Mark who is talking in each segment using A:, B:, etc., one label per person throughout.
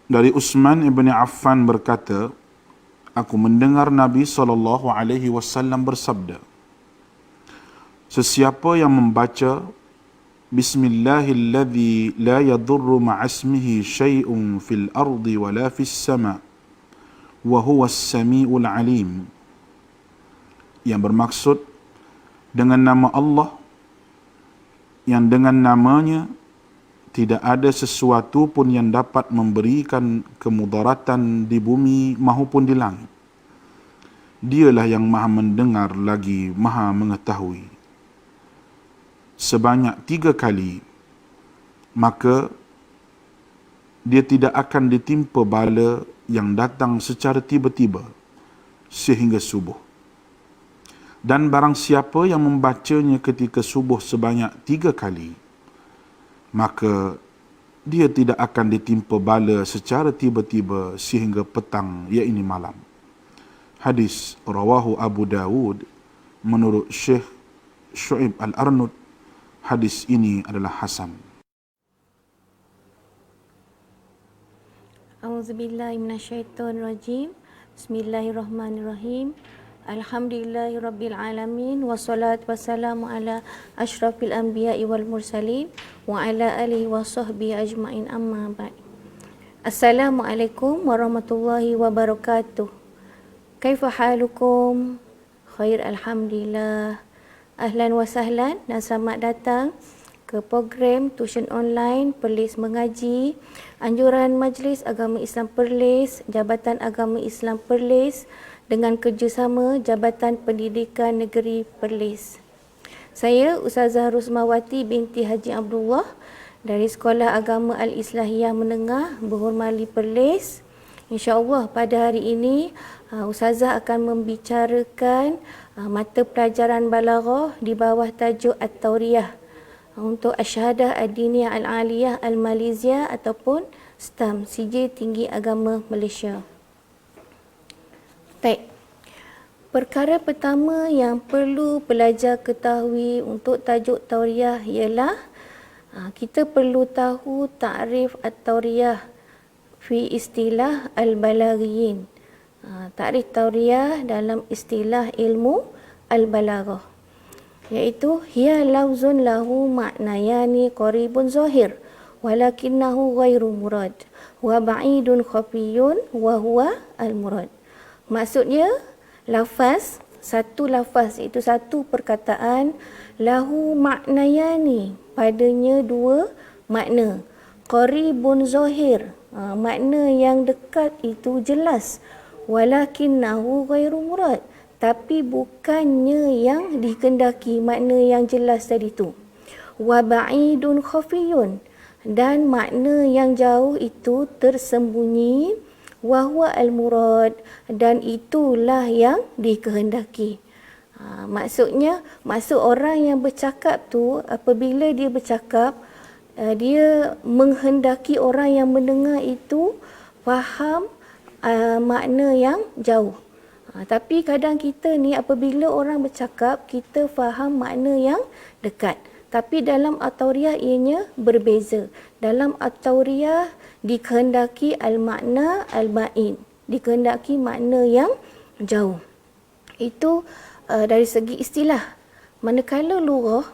A: Dari Utsman ibn Affan berkata, aku mendengar Nabi SAW bersabda, sesiapa yang membaca Bismillahilladzi la yadurru ma'asmihi syai'un fil ardi wala fis sama' wa huwas sami'ul alim, yang bermaksud dengan nama Allah yang dengan namanya tidak ada sesuatu pun yang dapat memberikan kemudaratan di bumi maupun di langit. Dialah yang maha mendengar lagi maha mengetahui. Sebanyak 3 kali, maka dia tidak akan ditimpa bala yang datang secara tiba-tiba sehingga subuh. Dan barang siapa yang membacanya ketika subuh sebanyak 3 kali, maka dia tidak akan ditimpa bala secara tiba-tiba sehingga petang, iaitu malam. Hadis rawahu Abu Dawud menurut Syekh Syu'ib Al-Arnud. Hadis ini adalah hasan.
B: A'udzubillahi minasyaitonirrajim. Bismillahirrahmanirrahim. Alhamdulillahirabbil alamin wassalatu wassalamu ala asyrafil anbiya'i wal mursalin wa ala alihi washabbihi ajmain, amma ba'd. Assalamualaikum warahmatullahi wabarakatuh. Kaifa halukum? Khair, alhamdulillah. Ahlan wa sahlan dan selamat datang ke program tuition online Perlis Mengaji, anjuran Majlis Agama Islam Perlis, Jabatan Agama Islam Perlis dengan kerjasama Jabatan Pendidikan Negeri Perlis. Saya Ustazah Rusmawati binti Haji Abdullah dari Sekolah Agama Al-Islahiyah Menengah Berhormali Perlis. InsyaAllah pada hari ini Ustazah akan membicarakan mata pelajaran balaghah di bawah tajuk At-Tauriyah untuk Asyahadah Ad-Diniyah Al-Aliyah Al-Malaysia ataupun STAM, Sijil Tinggi Agama Malaysia. Baik. Perkara pertama yang perlu pelajar ketahui untuk tajuk Tauriyah ialah kita perlu tahu takrif At-Tauriyah fi istilah Al-Balaghiyin. Takrif Tauriyah dalam istilah ilmu Al-Balaghah, iaitu hiya lafzun lahu ma'nayani qaribun zahir walakinnahu ghairu murad wa ba'idun khafiyun wa huwa al-murad. Maksudnya lafaz, satu lafaz iaitu satu perkataan, lahu ma'nayani, padanya 2 makna, qaribun zahir, makna yang dekat itu jelas, walakinnahu ghairu murad, tapi bukannya yang dikehendaki, makna yang jelas tadi tu. Wa ba'idun khafiyun, dan makna yang jauh itu tersembunyi, wa huwa al-murad, dan itulah yang dikehendaki. Maksudnya, maksud orang yang bercakap tu apabila dia bercakap, dia menghendaki orang yang mendengar itu faham makna yang jauh. Tapi kadang kita ni apabila orang bercakap, kita faham makna yang dekat. Tapi dalam At-Tauriyah ianya berbeza. Dalam At-Tauriyah dikehendaki al-makna al-ba'in, dikehendaki makna yang jauh. Itu dari segi istilah. Manakala lughah,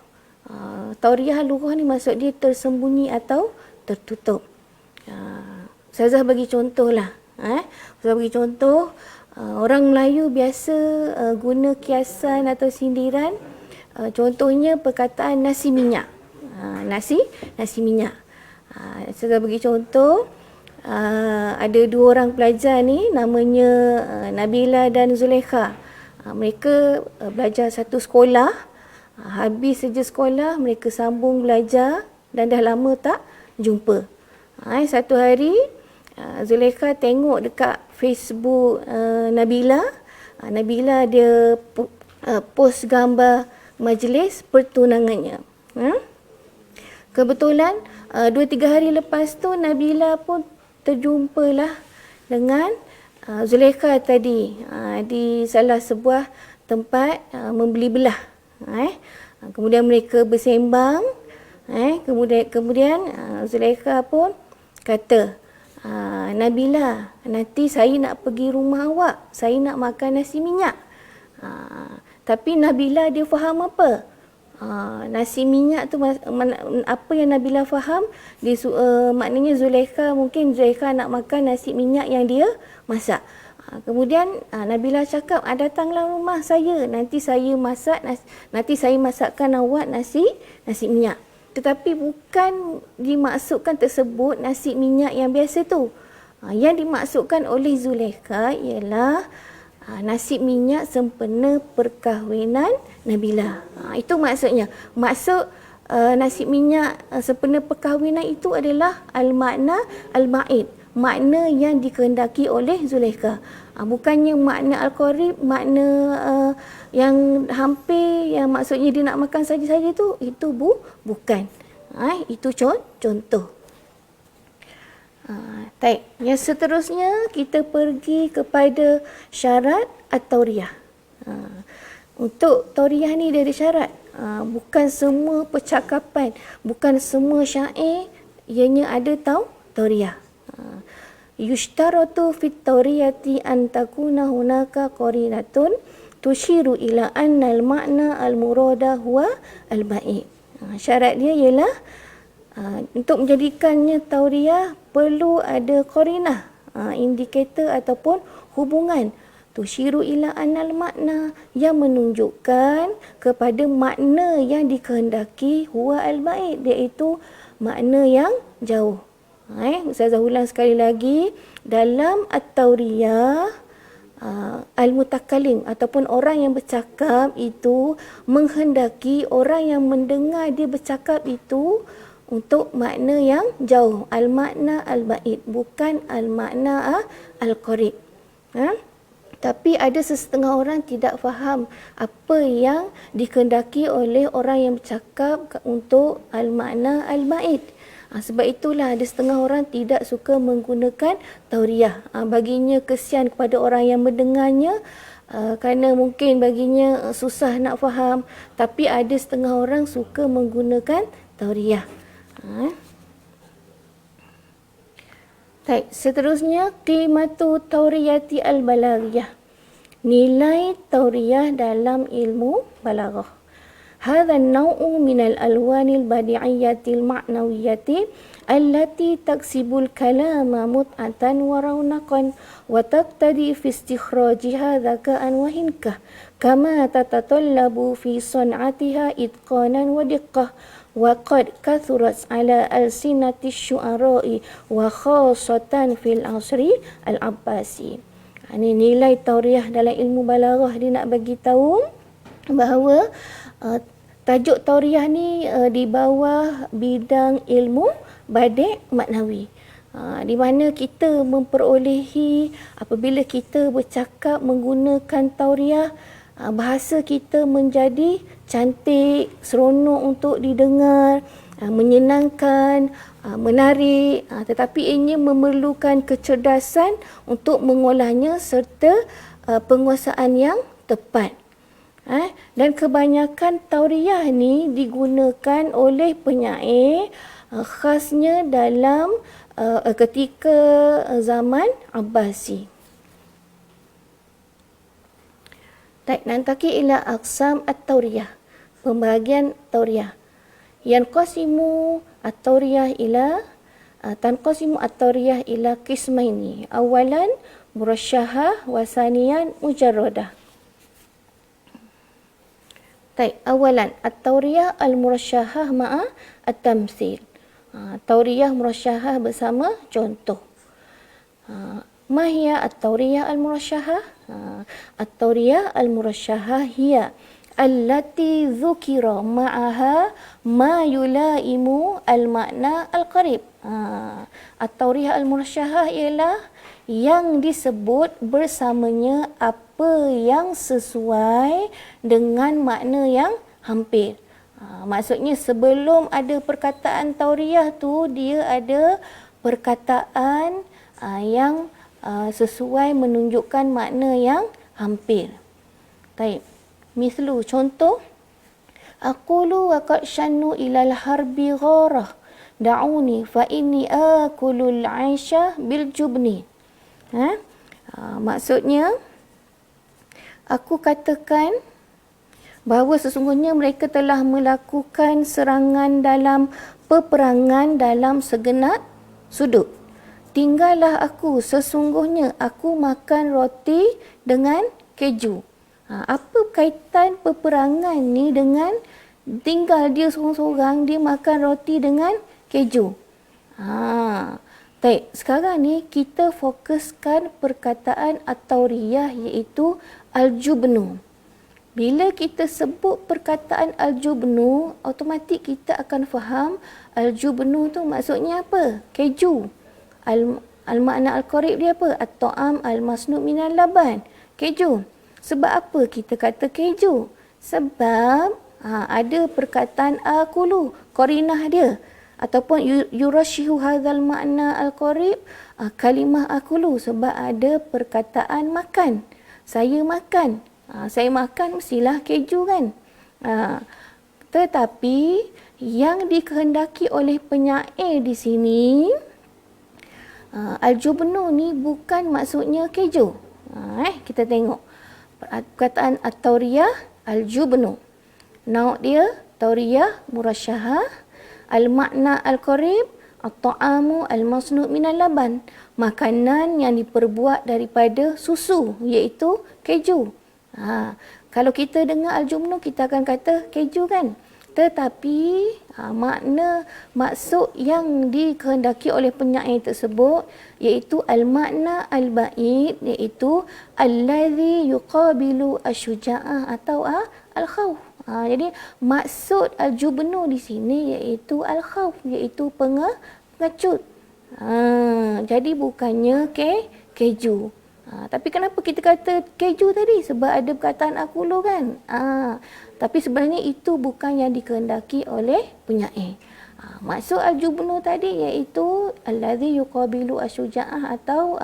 B: Tauriyah lughah ni maksud dia tersembunyi atau tertutup. Ustazah bagi contoh lah. Ustazah bagi contoh, orang Melayu biasa guna kiasan atau sindiran. Contohnya perkataan nasi minyak. Nasi minyak. Saya bagi contoh, ada 2 orang pelajar ni namanya Nabila dan Zulekha. Mereka belajar satu sekolah. Habis saja sekolah, mereka sambung belajar dan dah lama tak jumpa. Satu hari, Zulekha tengok dekat Facebook Nabila. Nabila dia post gambar majlis pertunangannya. Kebetulan 2-3 hari lepas tu Nabila pun terjumpalah dengan Zulekha tadi di salah sebuah tempat membeli belah. Kemudian mereka bersembang. Kemudian Zulekha pun kata, Nabila, nanti saya nak pergi rumah awak, saya nak makan nasi minyak. Tapi Nabila dia faham apa? Nasi minyak tu apa yang Nabila faham? Maknanya mungkin Zulaikha nak makan nasi minyak yang dia masak. Kemudian Nabila cakap, datanglah rumah saya, nanti saya masakkan awak nasi minyak. Tetapi bukan dimaksudkan tersebut nasi minyak yang biasa tu. Yang dimaksudkan oleh Zulaikha ialah nasi minyak sempena perkahwinan Nabila. Itu maksudnya. Maksud nasi minyak sempena perkahwinan itu adalah al-makna al-ba'id. Makna yang dikehendaki oleh Zulaikha. Bukannya makna al-qarib, makna yang hampir, yang maksudnya dia nak makan saja-saja tu, itu bukan. Itu contoh. Yang seterusnya kita pergi kepada syarat at-tauriyah. Untuk tauriyah ni dia ada syarat. Bukan semua percakapan, bukan semua syair ianya ada tauriyah. Yushtaratu fit tauriyati an takuna hunaka qarinatun tushiru ila anna al-ma'na al-murada huwa al-ba'id. Syarat dia ialah untuk menjadikannya tauriyah perlu ada qarinah, indikator ataupun hubungan. Tushiru ila anna al-ma'na yang menunjukkan kepada makna yang dikehendaki huwa al-ba'id, iaitu makna yang jauh. Ustazah ulang sekali lagi, dalam at-tauriyah al-mutakallim ataupun orang yang bercakap itu menghendaki orang yang mendengar dia bercakap itu untuk makna yang jauh, al-makna al-ba'id, bukan al-makna al-qarib. Tapi ada sesetengah orang tidak faham apa yang dikehendaki oleh orang yang bercakap untuk al-makna al-ba'id. Sebab itulah ada setengah orang tidak suka menggunakan tauriyah. Baginya kesian kepada orang yang mendengarnya, kerana mungkin baginya susah nak faham. Tapi ada setengah orang suka menggunakan tauriyah. Seterusnya, qimatu tauriyati al-balaghiyah. Nilai tauriyah dalam ilmu balaghah. هذا النوع من الألوان البديعية المعنوية التي تكسب الكلام متعة ورونقا وتقتدي في استخراجها ذكاء وحنكة كما تتطلب في صنعتها إتقانا ودقة وقد كثرت على ألسنة الشعراء وخاصة في العصر العباسي. Ini nilai tauriyah dalam ilmu balaghah. Dia nak bagi tahu bahawa tajuk tauriyah ni di bawah bidang ilmu badi' maknawi. Di mana kita memperolehi apabila kita bercakap menggunakan tauriyah, bahasa kita menjadi cantik, seronok untuk didengar, menyenangkan, menarik, tetapi ianya memerlukan kecerdasan untuk mengolahnya serta penguasaan yang tepat. Dan kebanyakan tauriyah ni digunakan oleh penyair khasnya dalam ketika zaman Abbasi. Nantaki ila aqsam at-tauriyah, pembahagian tauriyah. Yanqasimu at-tauriyah ila tanqasimu at-tauriyah ila qismaini. Awalan murasyahah wa saniyan mujarradah. Awalan at-tauriyah al-murasyahah ma'a at-tamthil. Tauriyah murasyahah bersama contoh. Ma hiya at-tauriyah al-murasyahah? At-tauriyah al-murasyahah hiya allati dzukira ma'aha ma yulaimu al-makna al-qarib. At-tauriyah al-murasyahah ialah yang disebut bersamanya apa yang sesuai dengan makna yang hampir. Maksudnya sebelum ada perkataan tauriyah tu, dia ada perkataan yang sesuai menunjukkan makna yang hampir. Baik. Mislu, contoh, aqulu wa qad shannu ilal harbi gharah da'uni fa inni akulul 'aisha bil jubni. Maksudnya aku katakan bahawa sesungguhnya mereka telah melakukan peperangan dalam segenap sudut. Tinggallah aku, sesungguhnya aku makan roti dengan keju. Apa kaitan peperangan ni dengan tinggal dia seorang-seorang, dia makan roti dengan keju? Baik, sekarang ni kita fokuskan perkataan at-tauriyah iaitu al-jubnu. Bila kita sebut perkataan al-jubnu, automatik kita akan faham al-jubnu tu maksudnya apa? Keju. Al-makna al-qarib dia apa? At-ta'am al-masnu' minal laban. Keju. Sebab apa kita kata keju? Sebab ada perkataan akulu, qarinah dia. Ataupun yurashihu hadzal makna al-qarib, kalimah akulu. Sebab ada perkataan makan. Saya makan. Saya makan mestilah keju kan. Tetapi yang dikehendaki oleh penyair di sini, al-jubnu ni bukan maksudnya keju. Kita tengok perkataan at-tauriyah al-jubnu. Nauk dia tauriyah murasyahah, al-makna al-qarib at-ta'amu al-masnu' minal laban. Makanan yang diperbuat daripada susu iaitu keju. Kalau kita dengar al-jubnu kita akan kata keju kan. Tetapi maksud yang dikehendaki oleh penyair tersebut iaitu al-makna al-ba'id, iaitu allazi yuqabilu asyuja'ah atau al-khawf. Jadi maksud al-jubnu di sini iaitu al-khawf, iaitu pengecut. Jadi bukannya keju. Tapi kenapa kita kata keju tadi? Sebab ada perkataan akulu kan. Tapi sebenarnya itu bukan yang dikehendaki oleh penyair. Maksud al-jubnu tadi iaitu allazi yuqabilu asyuja'ah atau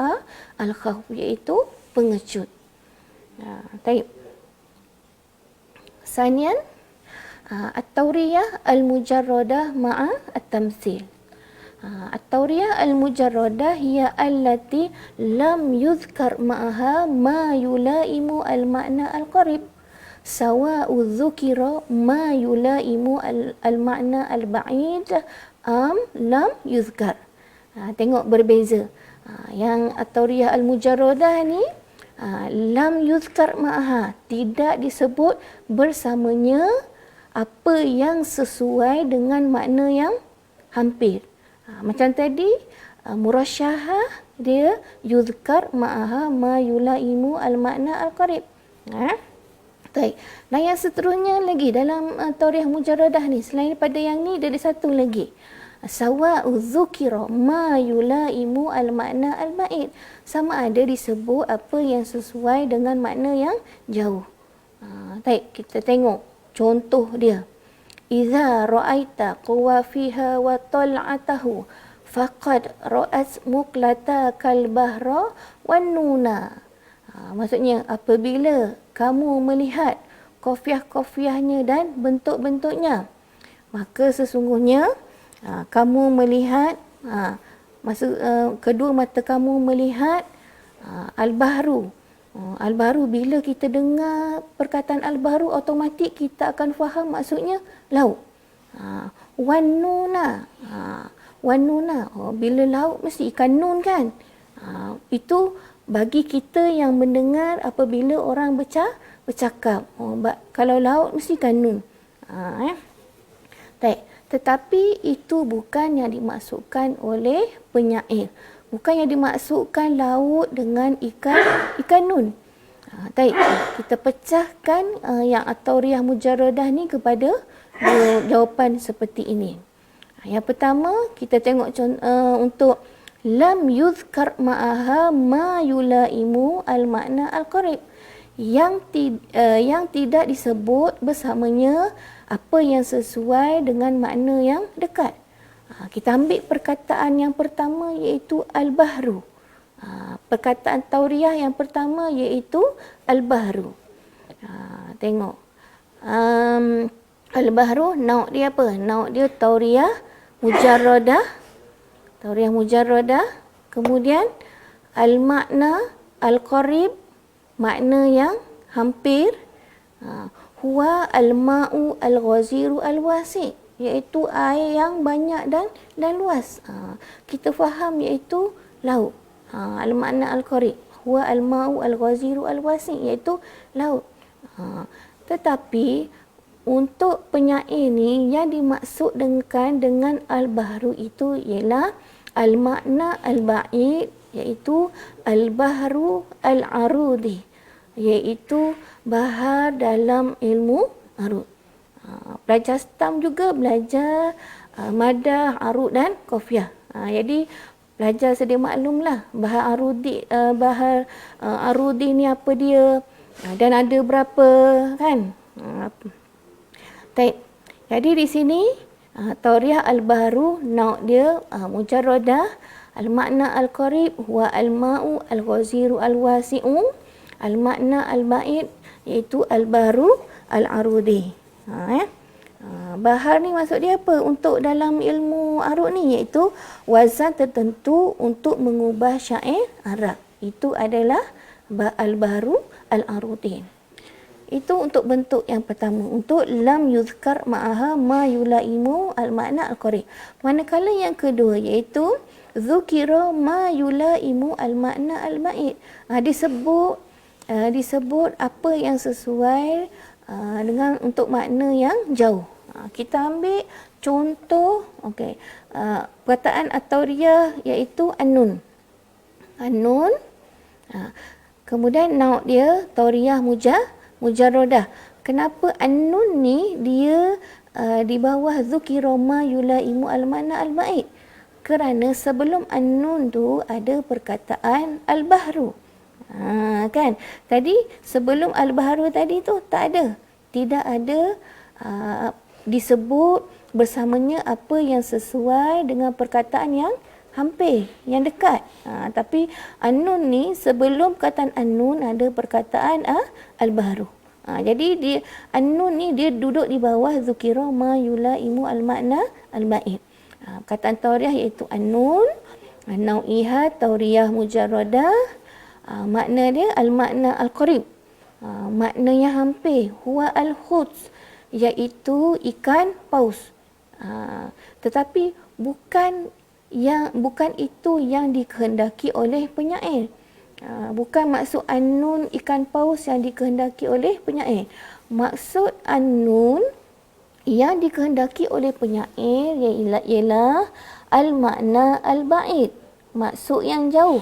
B: al-khawf, iaitu pengecut. Baik. Sanian, at-tauriyah al-mujarradah ma'a at-tamsil. At-tauriyah al-mujarradah hiya allati lam yuzkar ma'aha ma yulaimu al-makna al-qarib, sawa'u dzukira ma yulaimu al-makna al-ba'id lam yuzkar. Tengok berbeza. Yang at-tauriyah al-mujarradah ni lam yuzkar ma'aha, tidak disebut bersamanya apa yang sesuai dengan makna yang hampir. Macam tadi murasyahah dia yuzkar ma'aha ma yulaimu al-makna al-qarib. Baik. Nah yang seterusnya lagi dalam tauriyah mujarradah ni, selain daripada yang ni ada satu lagi. Sawa'u dzukira ma yulaimu al-makna al-ba'id. Sama ada disebut apa yang sesuai dengan makna yang jauh. Baik, kita tengok contoh dia. Iza ra'aita qawafiha wa tal'atahu faqad ra'at muqlata kal bahra wan nuna. Maksudnya apabila kamu melihat kofiah-kofiahnya dan bentuk-bentuknya, maka sesungguhnya kamu melihat kedua mata kamu melihat al-bahru. Al-bahru, bila kita dengar perkataan al-bahru, automatik kita akan faham maksudnya laut. Wan-nuna. Wan-nuna. Bila laut mesti ikan nun kan. Itu bagi kita yang mendengar apabila orang bercakap. Kalau laut mesti ikan nun. Tetapi itu bukan yang dimaksudkan oleh penyair. Bukan yang dimaksudkan laut dengan ikan nun. Kita pecahkan yang at-tauriyah mujarradah ni kepada jawapan seperti ini. Yang pertama, kita tengok untuk lam yuzkar ma'aha ma yulaimu al-makna al-qarib. Yang tidak disebut bersamanya apa yang sesuai dengan makna yang dekat. Kita ambil perkataan yang pertama iaitu al-bahru. Perkataan tauriyah yang pertama iaitu al-bahru. Tengok. Al-bahru, nauk dia apa? Nauk dia tauriyah mujarradah, tauriah mujarradah, kemudian al-makna al-qarib, makna yang hampir, huwa al-ma'u al-ghaziru al-wasi', iaitu air yang banyak dan luas. Kita faham iaitu laut. Al-makna al-qarib, huwa al-ma'u al-ghaziru al-wasi', iaitu laut. Tetapi untuk penyair ni yang dimaksud dengan al-bahru itu ialah al-makna al-ba'id, iaitu al-bahru al-arudi, iaitu bahar dalam ilmu arud. Belajar stam juga belajar madah, arud dan qafiyah. Jadi belajar sedia maklumlah bahar arudi, bahar arudi ni apa dia, dan ada berapa, kan. Jadi di sini tauriah al-bahru nauk dia mujarradah, al-makna al-qarib huwa al-ma'u al-ghaziru al-wasi'u, al-makna al-ba'id iaitu al-bahru al-arudi. Bahar ni maksud dia apa untuk dalam ilmu arud ni, iaitu wazan tertentu untuk mengubah syair Arab. Itu adalah al-bahru al-arudi. Itu untuk bentuk yang pertama, untuk lam yuzkar ma'aha ma yulaimu al-makna al-qarib. Manakala yang kedua iaitu zukira ma yulaimu al-makna al-ba'id. Disebut apa yang sesuai dengan untuk makna yang jauh. Kita ambil contoh, perkataan at-tauriyah iaitu an-nun. An-nun. Kemudian nauk dia tauriyah mujarradah. Kenapa an-nun ni dia di bawah zukira ma yulaimu al-makna al-ba'id? Kerana sebelum an-nun tu ada perkataan al-bahru. Kan? Tadi sebelum al-bahru tadi tu tidak ada disebut bersamanya apa yang sesuai dengan perkataan yang hampir, yang dekat. Tapi an-nun ni sebelum perkataan an-nun ada perkataan al-bahru. Jadi dia an-nun ni dia duduk di bawah zukira ma yulaimu al-makna al-ba'id. Perkataan tauriyah iaitu an-nun, nau'iha tauriyah mujarradah, makna dia al-makna al-qarib, maknanya hampir, huwa al-khuts, iaitu ikan paus. Tetapi bukan itu yang dikehendaki oleh penyair. Bukan maksud an-nun ikan paus yang dikehendaki oleh penyair. Maksud an-nun yang dikehendaki oleh penyair ialah al-makna al-ba'id, maksud yang jauh,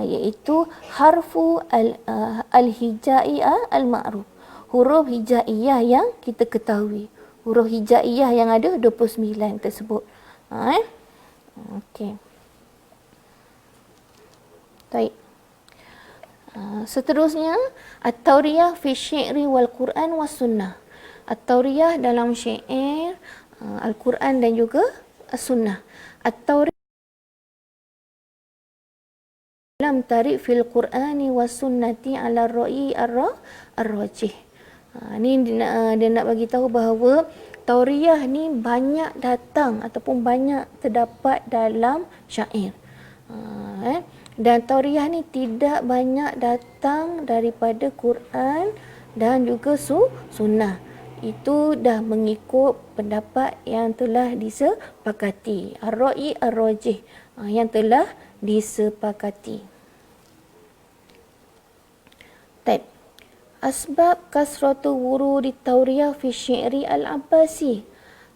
B: iaitu harfu al-hijaiyah al-ma'ruf, huruf hijaiyah yang kita ketahui, huruf hijaiyah yang ada 29 tersebut. Okey. Baik. Seterusnya at-tauriyah fi syi'ri wal Quran was sunnah. At-tauriyah dalam syair, Al-Quran dan juga as-sunnah. At-tauriyah dalam tarikh fil Qur'ani was sunnati ala ra'i ar-rajih. Ni dia nak bagi tahu bahawa tauriyah ni banyak datang ataupun banyak terdapat dalam syair. Dan tauriyah ni tidak banyak datang daripada Quran dan juga sunnah. Itu dah mengikut pendapat yang telah disepakati, ar-ra'i ar-rajih, yang telah disepakati. Baik. Asbab kasratu wurudi tauriyah fi syi'ri al-Abbasi.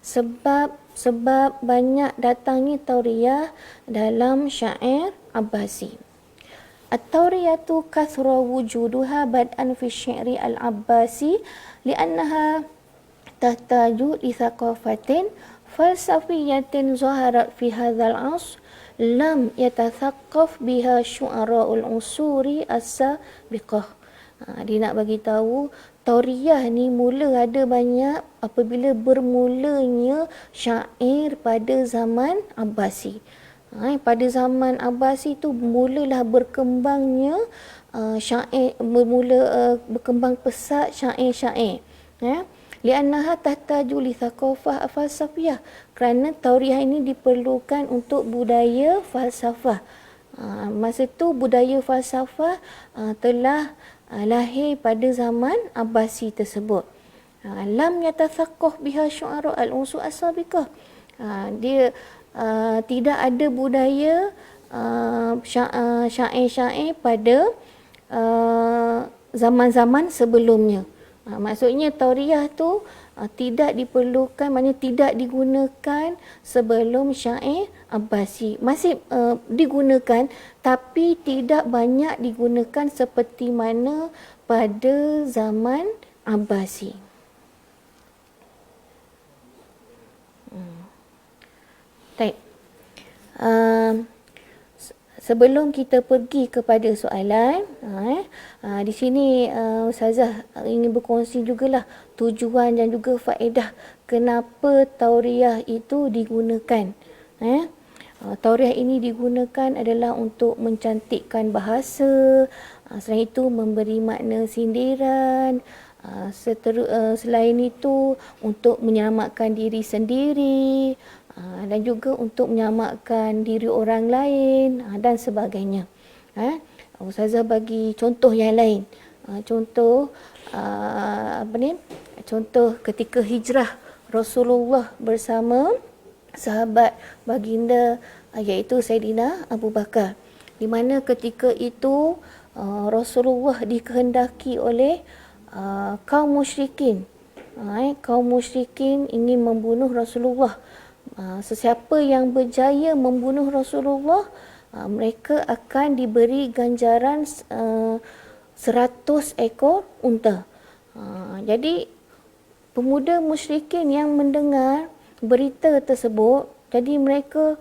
B: Sebab banyak datangnya tauriyah dalam syair Abbasi. At-tauriyatu kathra wujuduha bad'an fi syi'ri al-Abbasi li'annaha tahtaju li thaqafatin falsafiyatin zaharat fi hadzal 'asr lam yatathaqqaf biha syu'ara'ul usuri as-sabiqah. Dia nak bagi tahu tauriyah ni mula ada banyak apabila bermulanya syair pada zaman Abbasi. Pada zaman Abbasi tu mulalah berkembangnya syair, berkembang pesat syair-syair. li'annaha tahtaju li thaqafah falsafiyah, kerana tauriah ini diperlukan untuk budaya falsafah. Masa tu budaya falsafah telah lahir pada zaman Abbasi tersebut. Lam yatathaqaf biha syu'ara al-unsur as-sabiqah. Dia tidak ada budaya syair-syair pada zaman-zaman sebelumnya. Maksudnya tauriah tu tidak diperlukan, maknanya tidak digunakan sebelum syair Abbasi. Masih digunakan, tapi tidak banyak digunakan seperti mana pada zaman Abbasi. Baik. Sebelum kita pergi kepada soalan, di sini Ustazah ingin berkongsi jugalah tujuan dan juga faedah kenapa tauriah itu digunakan. Tauriah ini digunakan adalah untuk mencantikkan bahasa, selain itu memberi makna sindiran, selain itu untuk menyelamatkan diri sendiri, dan juga untuk menyelamatkan diri orang lain dan sebagainya. Ustazah bagi contoh yang lain. Contoh contoh ketika hijrah Rasulullah bersama sahabat baginda iaitu Saidina Abu Bakar, di mana ketika itu Rasulullah dikehendaki oleh kaum musyrikin. Kaum musyrikin ingin membunuh Rasulullah. Sesiapa yang berjaya membunuh Rasulullah, mereka akan diberi ganjaran 100 ekor unta. Jadi pemuda musyrikin yang mendengar berita tersebut, jadi mereka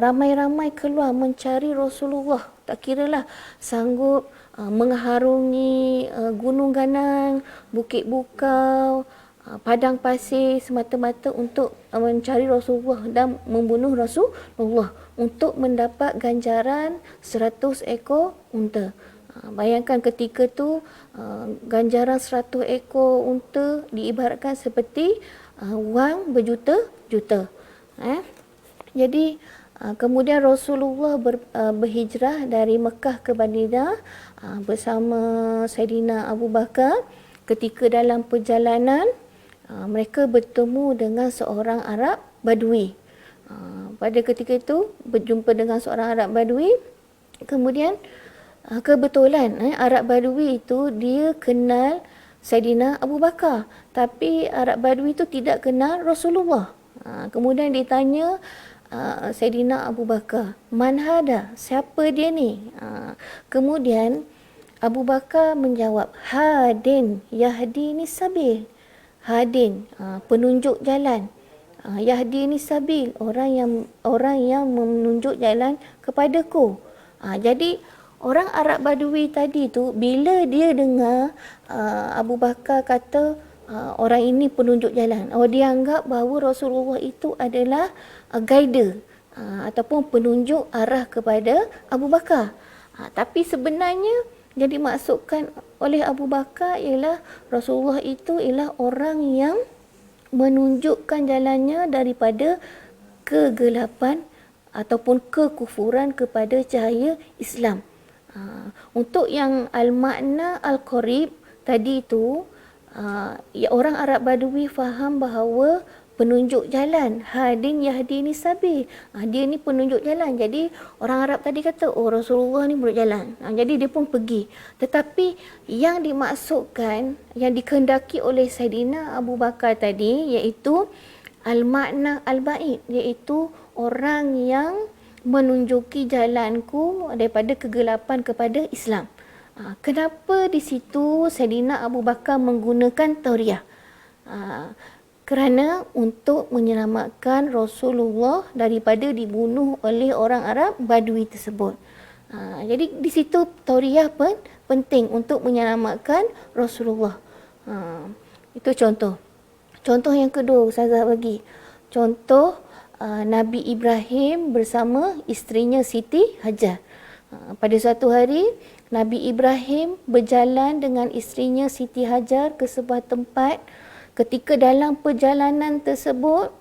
B: ramai-ramai keluar mencari Rasulullah. Tak kiralah sanggup mengharungi gunung ganang, bukit bukau, padang pasir semata-mata untuk mencari Rasulullah dan membunuh Rasulullah untuk mendapat ganjaran 100 ekor unta. Bayangkan ketika tu ganjaran 100 ekor unta diibaratkan seperti wang berjuta-juta. Jadi kemudian Rasulullah berhijrah dari Mekah ke Madinah bersama Saidina Abu Bakar. Ketika dalam perjalanan, mereka bertemu dengan seorang Arab Badui. Pada ketika itu berjumpa dengan seorang Arab Badui. Kemudian kebetulan Arab Badui itu dia kenal Saidina Abu Bakar, tapi Arab Badui itu tidak kenal Rasulullah. Kemudian ditanya Saidina Abu Bakar, "Man hada? Siapa dia ni?" Kemudian Abu Bakar menjawab, "Hadin yahdini sabil." Hadin, penunjuk jalan. Yahdini sabil, orang yang menunjuk jalan kepadaku. Jadi orang Arab Badui tadi tu bila dia dengar Abu Bakar kata orang ini penunjuk jalan, dia anggap bahawa Rasulullah itu adalah guide ataupun penunjuk arah kepada Abu Bakar. Tapi sebenarnya yang dimaksudkan oleh Abu Bakar ialah Rasulullah itu ialah orang yang menunjukkan jalannya daripada kegelapan ataupun kekufuran kepada cahaya Islam. Untuk yang al-makna al-qarib tadi itu, orang Arab Badui faham bahawa penunjuk jalan, hadin yahdini sabil, dia ni penunjuk jalan. Jadi orang Arab tadi kata, Rasulullah ni penunjuk jalan. Jadi dia pun pergi. Tetapi yang dimaksudkan, yang dikehendaki oleh Saidina Abu Bakar tadi iaitu al-makna al-ba'id, iaitu orang yang menunjuki jalanku daripada kegelapan kepada Islam. Kenapa di situ Saidina Abu Bakar menggunakan tauriah? Kerana untuk menyelamatkan Rasulullah daripada dibunuh oleh orang Arab Badui tersebut. Jadi di situ tauriah pun penting untuk menyelamatkan Rasulullah. Itu contoh. Contoh yang kedua Ustazah bagi. Contoh Nabi Ibrahim bersama isterinya Siti Hajar. Pada suatu hari Nabi Ibrahim berjalan dengan isterinya Siti Hajar ke sebuah tempat ketika dalam perjalanan tersebut,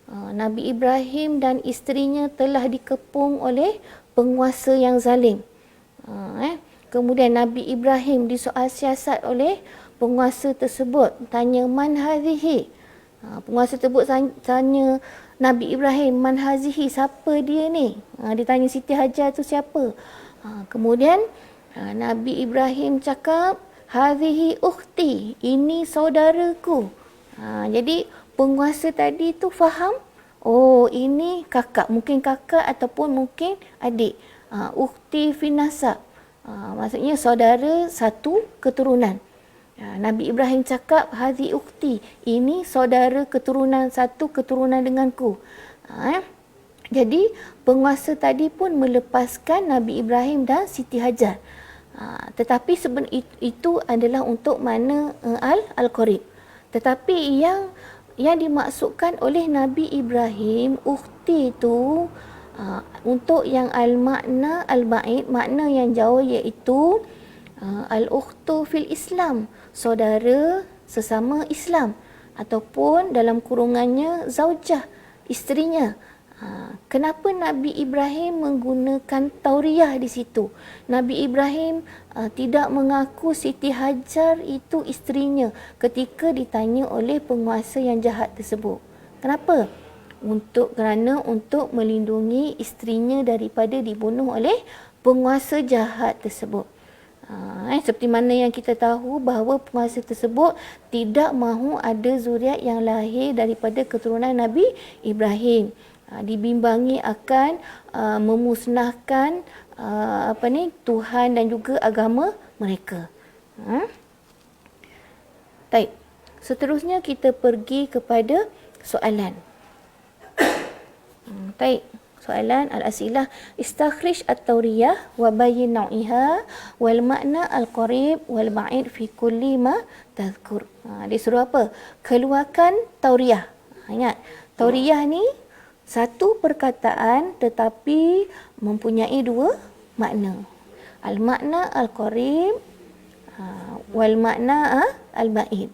B: Nabi Ibrahim dan isterinya telah dikepung oleh penguasa yang zalim. Kemudian Nabi Ibrahim disoal siasat oleh penguasa tersebut. Tanya, man hadhihi? Penguasa tersebut tanya Nabi Ibrahim, man hadhihi? Siapa dia ni? Ditanya Siti Hajar tu siapa? Kemudian Nabi Ibrahim cakap, hadhihi ukhti, ini saudaraku. Jadi penguasa tadi tu faham, oh ini kakak, mungkin kakak ataupun mungkin adik. Ukhti fi nasab, maksudnya saudara satu keturunan. Nabi Ibrahim cakap, hadhi ukhti, ini saudara keturunan, satu keturunan denganku. Jadi penguasa tadi pun melepaskan Nabi Ibrahim dan Siti Hajar. Tetapi sebenarnya itu adalah untuk makna al-qarib. Tetapi yang dimaksudkan oleh Nabi Ibrahim, ukhti itu untuk yang al-makna al-ba'id, makna yang jauh, iaitu al-ukhtu fil Islam, saudara sesama Islam, ataupun dalam kurungannya zaujah, isterinya. Kenapa Nabi Ibrahim menggunakan tauriah di situ? Nabi Ibrahim tidak mengaku Siti Hajar itu isterinya ketika ditanya oleh penguasa yang jahat tersebut. Kenapa? Kerana untuk melindungi isterinya daripada dibunuh oleh penguasa jahat tersebut. Seperti mana yang kita tahu bahawa penguasa tersebut tidak mahu ada zuriat yang lahir daripada keturunan Nabi Ibrahim. Dibimbangi akan memusnahkan Tuhan dan juga agama mereka. Baik. Seterusnya kita pergi kepada soalan. Baik. Soalan al-asilah, istakhrij at-tauriyah wa bayyin nau'iha wal makna al-qarib wal ba'id fi kulli ma tadhkur. Dia suruh apa? Keluarkan tauriyah. Ingat, tauriyah ni satu perkataan tetapi mempunyai dua makna. Al-makna al-qarib wal makna al-ba'id.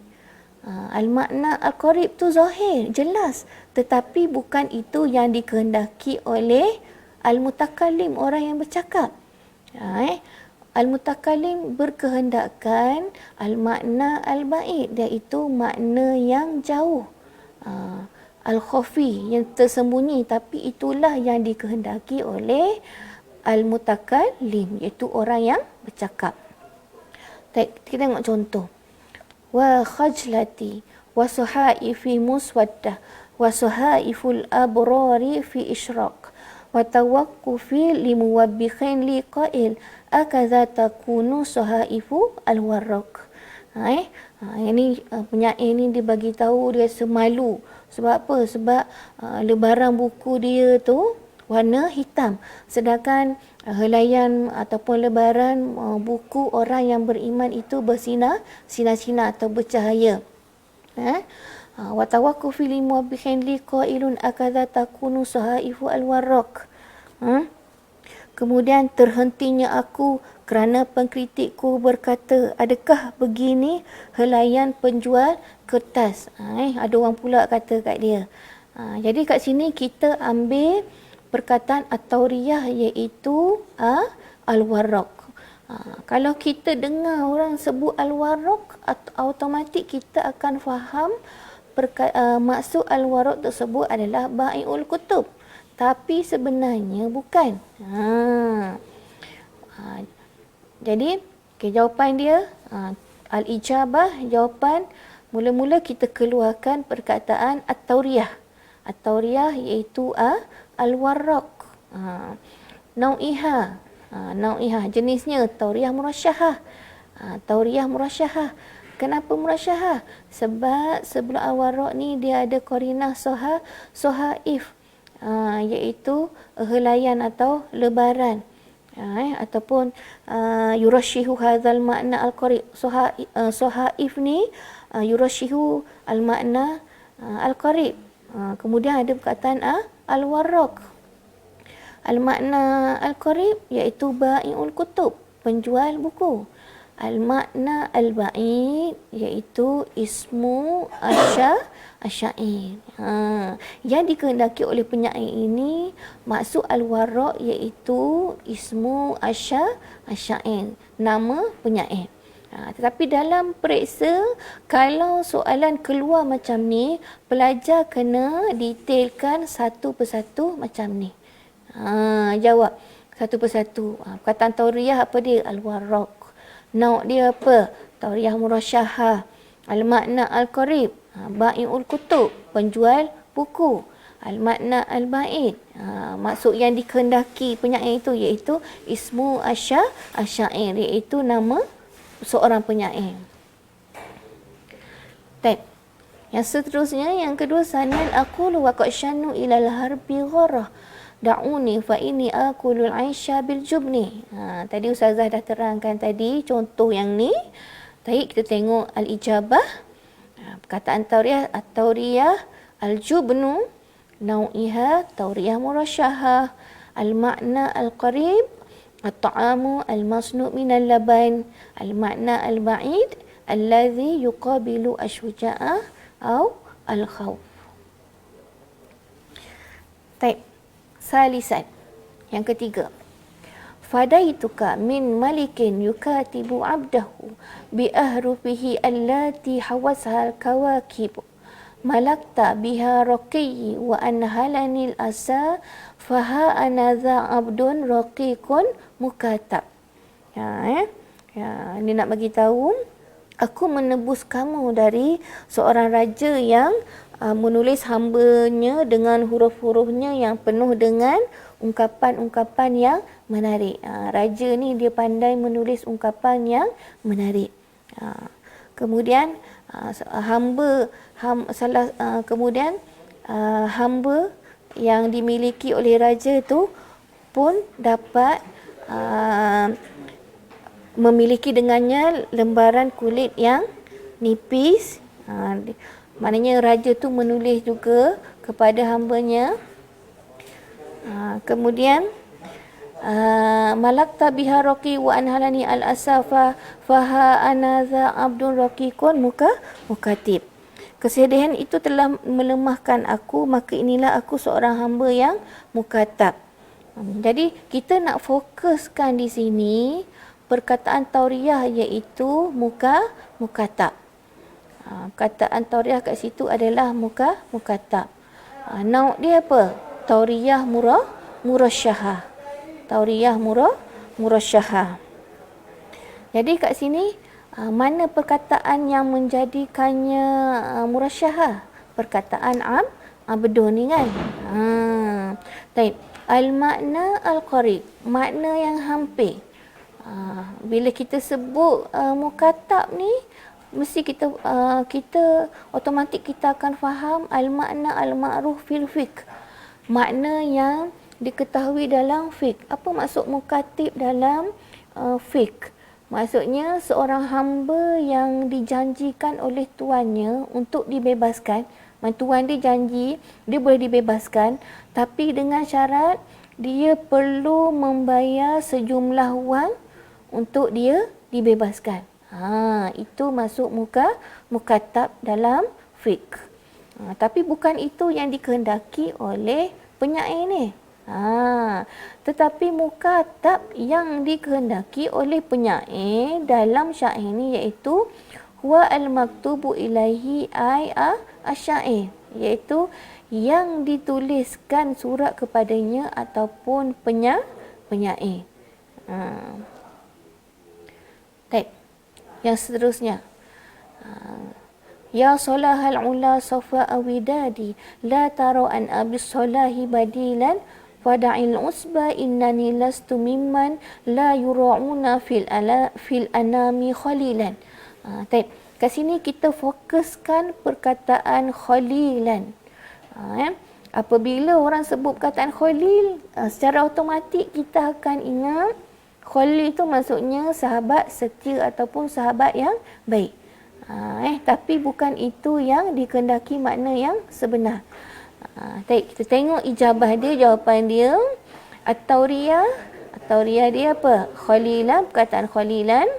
B: Al-makna al-qarib tu zahir, jelas, tetapi bukan itu yang dikehendaki oleh al-mutakallim, orang yang bercakap. Al-mutakallim berkehendakkan al-makna al-ba'id, iaitu makna yang jauh, al-khafi, yang tersembunyi, tapi itulah yang dikehendaki oleh al-mutakallim, iaitu orang yang bercakap. Kita tengok contoh. Wa khajlati wa suhai fi muswaddah wa suhaiful abrari fi isyraq wa tawaqqufi limuwabbikhin liqail akadha takunu suhaifu alwarraq. Ini penyair ni dia bagi tahu dia semalu. Sebab apa? Sebab lebaran buku dia tu warna hitam, sedangkan helaian ataupun lebaran buku orang yang beriman itu bersinar-sinar atau bercahaya. Wa tawaqqufi limuwabbikhin liqailun akadha takunu suhaifu alwarraq. Kemudian terhentinya aku kerana pengkritikku berkata, adakah begini helaian penjual kertas? Ada orang pula kata kat dia. Jadi kat sini kita ambil perkataan at-tauriyah, iaitu al-warraq. Kalau kita dengar orang sebut al-warraq, automatik kita akan faham maksud al-warraq tersebut adalah bai'ul kutub. Tapi sebenarnya bukan. Jadi jawapan dia al-ijabah, jawapan mula-mula kita keluarkan perkataan at-tauriyah. At-tauriyah iaitu al-warraq. Nau'iha, nau'iha jenisnya tauriyah murasyahah. Tauriyah murasyahah. Kenapa murasyahah? Sebab sebelum al-warraq ni dia ada qarinah sohaif, iaitu helaian atau lebaran, ataupun yurashihu hadzal makna al-qarib. Sohaif ni yurashihu al-makna al-qarib. Kemudian ada perkataan al-warraq. Al-makna al-qarib iaitu bai'ul kutub, penjual buku. Al-makna al-ba'id iaitu ismu asyair. Yang dikehendaki oleh penyair ini maksud al-waraq iaitu ismu asyair, nama penyair. Tetapi dalam periksa, kalau soalan keluar macam ni, pelajar kena detailkan satu persatu macam ni. Jawab satu persatu. Perkataan tauriyah apa dia? Al-waraq. Nauk dia apa? Tauriyah murasyahah. Al-makna al-qarib, bai'ul kutub, penjual buku. Al-makna al-ba'id, maksud yang dikehendaki penyair itu iaitu ismu asyair, iaitu nama seorang penyair. Baik. Yang seterusnya, yang kedua, sanian aqulu wa qad syanu ilal harbi gharah da'uni fa ini akulul aisha bil jubni. Tadi Ustazah dah terangkan tadi contoh yang ni. Baik, kita tengok al-ijabah. Perkataan tauriyah, at-tauriyah al-jubnu nau'iha tauriyah murasyahah, al-makna al-qarib at-ta'amu al-masnu' minal laban, al-makna al-ba'id alladhi yuqabilu asyuja'ah au al-khawf. Baik. Salisan, yang ketiga, fadaituka min malikin yukatibu abdahu bi ahrufihi allati hawasha al-kawakib malakta biha raqiyi wa anhalanil asa faha anadha abdun raqiqun mukatab. Ini nak bagi tahu, aku menebus kamu dari seorang raja yang menulis hambanya dengan huruf-hurufnya yang penuh dengan ungkapan-ungkapan yang menarik. Raja ni dia pandai menulis ungkapan yang menarik. Kemudian hamba yang dimiliki oleh raja tu pun dapat memiliki dengannya lembaran kulit yang nipis. Maknanya raja tu menulis juga kepada hambanya. Kemudian malakta biha raqi wa anhalani al-asafa faha anadha abdul raqiqun mukatib. Kesedihan itu telah melemahkan aku, maka inilah aku seorang hamba yang mukatab. Jadi kita nak fokuskan di sini perkataan tauriyah iaitu mukatab. Perkataan tauriyah kat situ adalah mukatab. Nauk dia apa? Tauriyah murasyahah. Tauriyah murasyahah. Jadi kat sini mana perkataan yang menjadikannya murasyahah? Perkataan abdun ni kan. Baik. Al-makna al-qarib, makna yang hampir. Bila kita sebut mukatab ni, mesti kita automatik kita akan faham al-makna al-ma'ruf fil fiqh. Makna yang diketahui dalam fiqh. Apa maksud mukatib dalam fiqh? Maksudnya seorang hamba yang dijanjikan oleh tuannya untuk dibebaskan. Tuan dia janji dia boleh dibebaskan, tapi dengan syarat dia perlu membayar sejumlah wang untuk dia dibebaskan. Itu masuk mukatab dalam fiqh. Tapi bukan itu yang dikehendaki oleh penyair ni. Tetapi mukatab yang dikehendaki oleh penyair dalam syair ni iaitu huwa al-maktubu ilaihi asyair, iaitu yang dituliskan surat kepadanya ataupun penyair. Baik. Yang seterusnya, ya salahal ula safa awidadi la taro an abis salahi badilan fada'il usba innani lastu mimman la yura'una fil anami khalilan. Baik. Kat sini kita fokuskan perkataan khalilan. Apabila orang sebut perkataan khalil, secara automatik kita akan ingat khalil itu maksudnya sahabat setia ataupun sahabat yang baik. Tapi bukan itu yang dikehendaki makna yang sebenar. Kita tengok ijabah dia, jawapan dia. At-tauriyah dia apa? Khalilan, perkataan khalilan.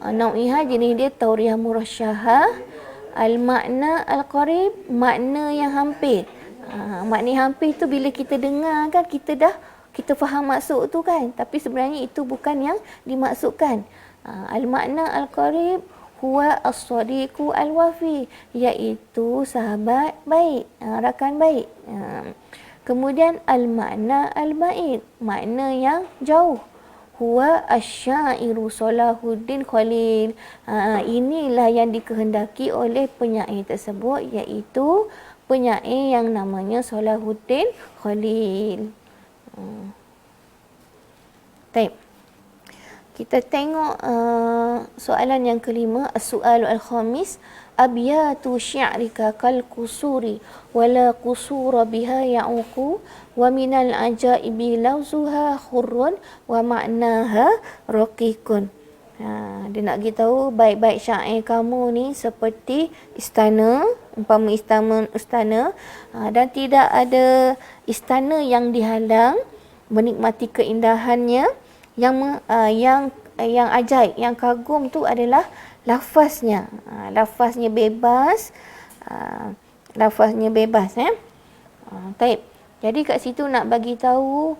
B: Nau'iha jenis dia tauriyah murasyahah. Al-makna al-qarib, makna yang hampir. Makna yang hampir tu bila kita dengar kan kita faham maksud tu kan, tapi sebenarnya itu bukan yang dimaksudkan. Al-makna al-qarib huwa as-sadiqu al-wafi, iaitu sahabat baik, rakan baik. Kemudian al-makna al-ba'id, makna yang jauh. Huwa asy-syairu Salahuddin Khalil. Inilah yang dikehendaki oleh penyair tersebut, iaitu penyair yang namanya Salahuddin Khalil. Baik. Kita tengok soalan yang kelima, as-su'alu al-khamis, abyatu syi'rika kal kusuri wala kusura biha ya'uqu wa minal ajaibi lawzuha khurrun wa ma'naha raqiqun. Dia nak beritahu baik-baik syair kamu ni seperti istana, umpama istana, dan tidak ada istana yang dihalang menikmati keindahannya. Yang ajaib, yang kagum tu adalah lafaznya. Lafaznya bebas. Taib. Jadi kat situ nak bagi tahu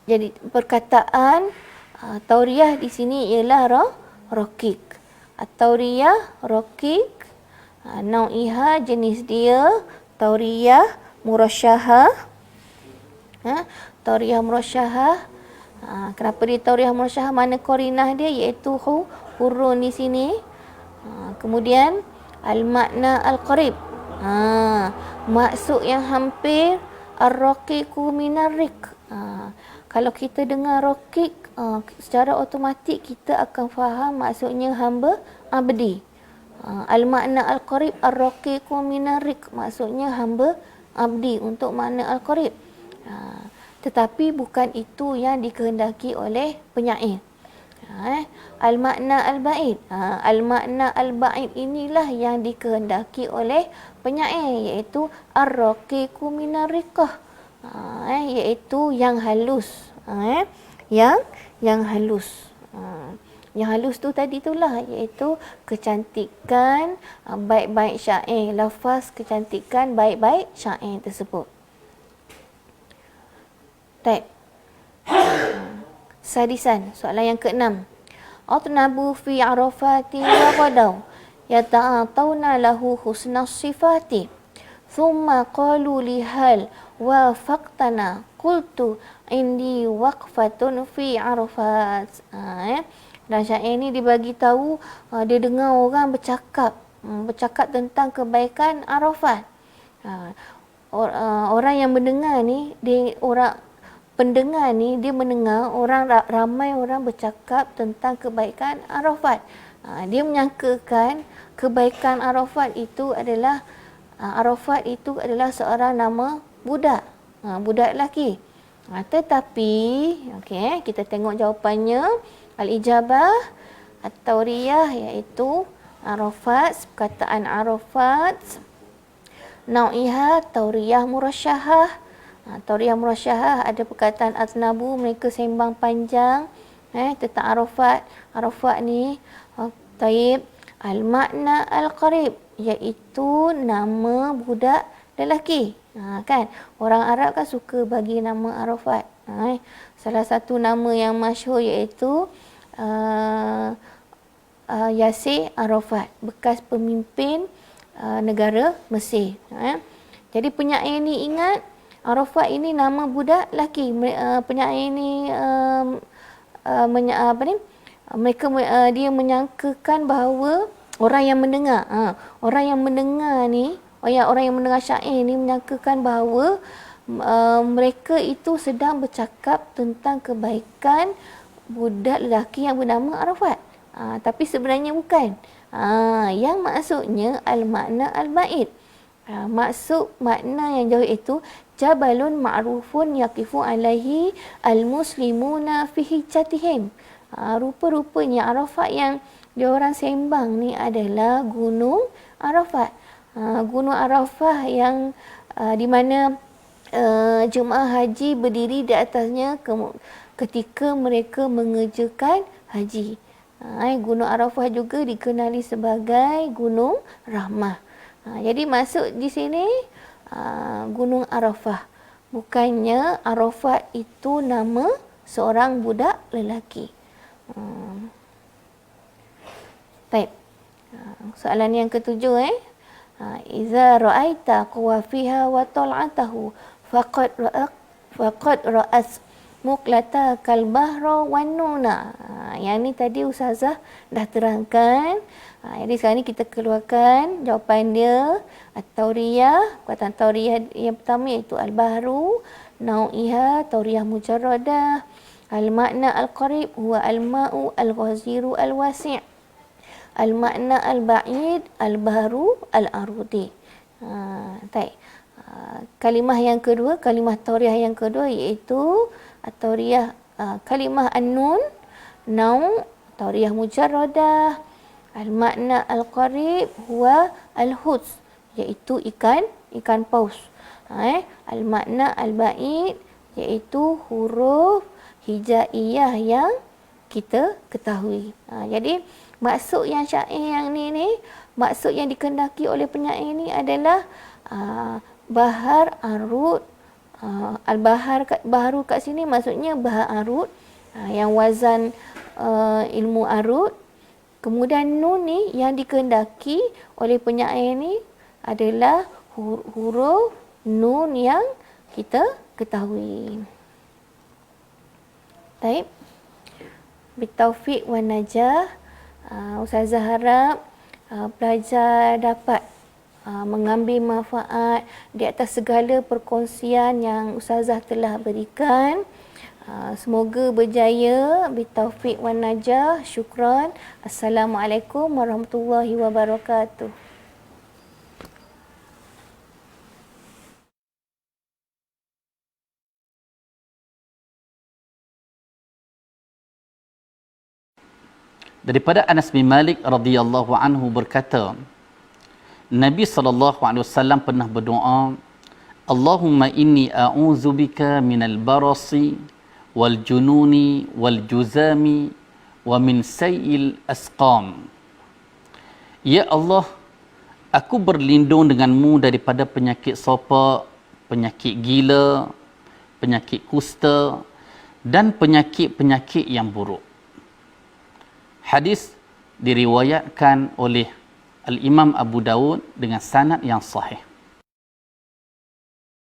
B: jadi perkataan tauriyah di sini ialah raqiq. Tauriyah raqiq, nau'iha jenis dia tauriyah murasyahah. Tauriyah murasyahah. Kenapa dia tauriyah murasyahah? Mana qarinah dia, iaitu hurun di sini. Kemudian al-makna al-qarib, maksud yang hampir. Ar-raqiqu minar-riq, kalau kita dengar raqiq, secara automatik kita akan faham maksudnya hamba abdi. Al-makna al-qarib, ar-raqiqu minar-riq, maksudnya hamba abdi untuk makna al-qarib. Tetapi bukan itu yang dikehendaki oleh penyair. Al-makna al-ba'id, al-makna al-ba'id inilah yang dikehendaki oleh penyair, iaitu ar-raqiqu minar-riqah, iaitu yang halus. Yang halus. Yang halus tu tadi itulah, iaitu kecantikan baik-baik syair, lafaz kecantikan baik-baik syair tersebut. Baik. Sadisan, soalan yang keenam. Atnabu fi arafati wa qadaw yata'atawna lahu husnas sifati thumma qalu lihal wa faqtana qultu indi waqfatun fi arafat. Dan syair ni dibagi tahu, dia dengar orang bercakap tentang kebaikan Arafat. Orang yang mendengar ni, pendengar ni dia mendengar ramai orang bercakap tentang kebaikan Arafat. Dia menyangkakan kebaikan Arafat itu adalah seorang nama budak, budak lelaki. Tetapi kita tengok jawapannya. Al-ijabah at-tauriyah, iaitu Arafat, perkataan Arafat. Nau'iha tauriyah murasyahah. Tauriyah murasyahah ada perkataan atnabu, mereka sembang panjang tentang Arafat. Arafat ni taib. Al-makna al-qarib, iaitu nama budak lelaki. Kan orang Arab kan suka bagi nama Arafat. Salah satu nama yang masyhur iaitu Yasir Arafat, bekas pemimpin negara Mesir. Jadi penyair ni ingat Arafat ini nama budak lelaki. Penyair ni dia menyangkakan bahawa orang yang mendengar syair ni menyangkakan bahawa mereka itu sedang bercakap tentang kebaikan budak lelaki yang bernama Arafat. Tapi sebenarnya bukan. Yang maksudnya al-makna al-ba'id. Maksud makna yang jauh itu jabalun ma'rufun yaqifu alaihi al-muslimuna fi hijjatihim. Rupa-rupanya Arafat yang diorang sembang ni adalah gunung Arafat. Gunung Arafah yang di mana jemaah haji berdiri di atasnya ketika mereka mengerjakan haji. Gunung Arafah juga dikenali sebagai Gunung Rahmah. Jadi masuk di sini Gunung Arafah. Bukannya Arafat itu nama seorang budak lelaki. Baik. Soalan yang ketujuh Iza ra'aita qawafiha wa tal'atahu faqad ra'as muqlata kal bahra wan nuna. Yang ni tadi Ustazah dah terangkan. Jadi sekarang ni kita keluarkan jawapan dia. At-Tauriyah, perkataan Tauriyah yang pertama iaitu al-bahru, nau'iha Tauriyah mujarradah, al-makna al-qarib huwa al-ma'u al-ghaziru al-wasi', al-makna al-ba'id al-bahru al-arudi. Kalimah yang kedua, kalimah Tauriyah yang kedua iaitu Tauriyah kalimah an-nun, nau' Tauriyah mujarradah, al-makna al-qarib huwa al-huds, iaitu ikan paus. Al-makna al-ba'id iaitu huruf hijaiyah yang kita ketahui. Jadi maksud yang syair yang ni maksud yang dikendaki oleh penyair ni adalah bahar arud. Bahru kat sini maksudnya bahar arud, yang wazan ilmu arud. Kemudian nun ni yang dikehendaki oleh penyair ni adalah huruf nun yang kita ketahui. Baik. Bitaufiq wan najah. Ustazah harap pelajar dapat mengambil manfaat di atas segala perkongsian yang Ustazah telah berikan. Semoga berjaya. Bitaufiq wan najah. Syukran. Assalamualaikum warahmatullahi wabarakatuh.
C: Daripada Anas bin Malik radhiyallahu anhu berkata, Nabi SAW pernah berdoa, Allahumma inni a'udzubika minal barasi wal jununi wal juzami wa min sayil asqam. Ya Allah, aku berlindung denganmu daripada penyakit sopak, penyakit gila, penyakit kusta dan penyakit-penyakit yang buruk. Hadis diriwayatkan oleh Al-Imam Abu Daud dengan sanad yang sahih.